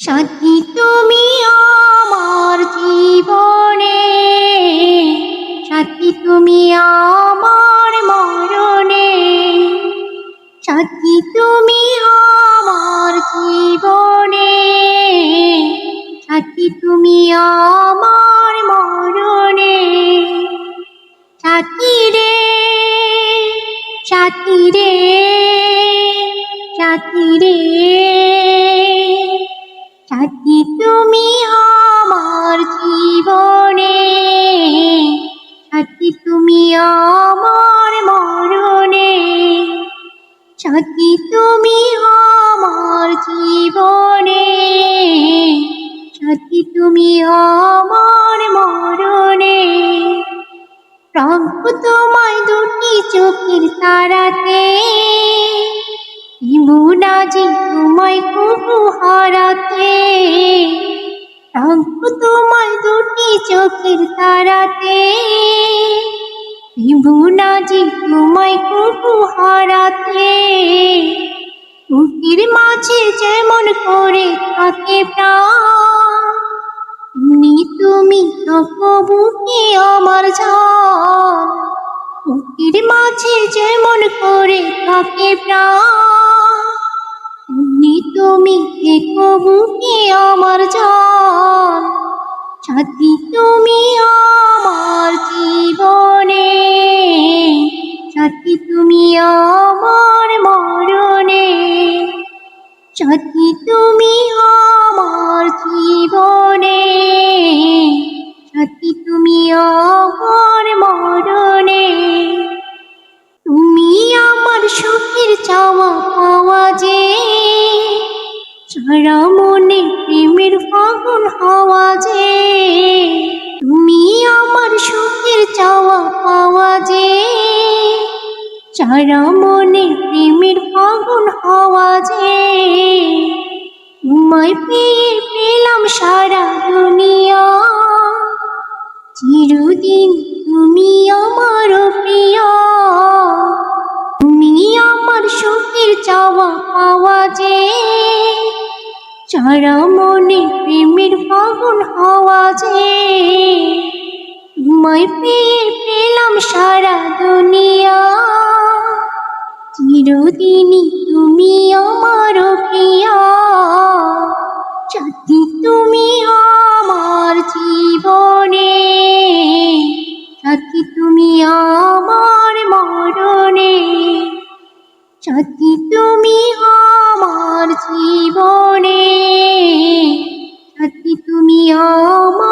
সাথী তুমি আমার জীবনে, সাথী তুমি আমার মরণে। সাথী তুমি আমার জীবনে, সাথী তুমি আমার মরণে। সাথী রে, সাথী রে, সাথী রে, সাথী তুমি আমার জীবনে, সাথী তুমি আমার মরণে। সাথী তুমি আমার জীবনে, সাথী তুমি আমার মরণে। রাখবো তোমায় দুটি চোখের তারাতে, মুনাজি তোমায় কবু হারাতে। রাখবো তোমায় দুটি চোখের তারাতে, মুনাজি তোমায় কবু হারাতে। বুকের মাঝে যেমন করে থাকে প্রাণ, তুমি থাকো বুকে আমার জান। বুকের মাঝে যেমন করে থাকে প্রাণ, তুমি থেকো বুকে আমার জান। সাথী তুমি আমার জীবনে, সাথী তুমি আমার মরণে। সাথী তুমি আমার জীবনে, সাথী তুমি আমার মরণে। তুমি আমার সুখের চাওয়া পাওয়া যে, সারা মনে প্রেমের ফাগুন হাওয়া যে। তুমি আমার সুখের চাওয়া পাওয়া যে, সারা মনে প্রেমের ফাগুন হাওয়া যে। তোমায় পেয়ে পেলাম সারা দুনিয়া, চিরদিন তুমি আমার প্রিয়। তুমি আমার সুখের চাওয়া পাওয়া যে, সারা মনে প্রেমের ফাগুন হাওয়া যে। তোমায় পেয়ে পেলাম সারা দুনিয়া, চিরদিনই তুমি আমার প্রিয়। সাথী তুমি আমার জীবনে, সাথী তুমি আমার মরণে। সাথী তুমি আমার জীবনে, সাথী তুমি আমার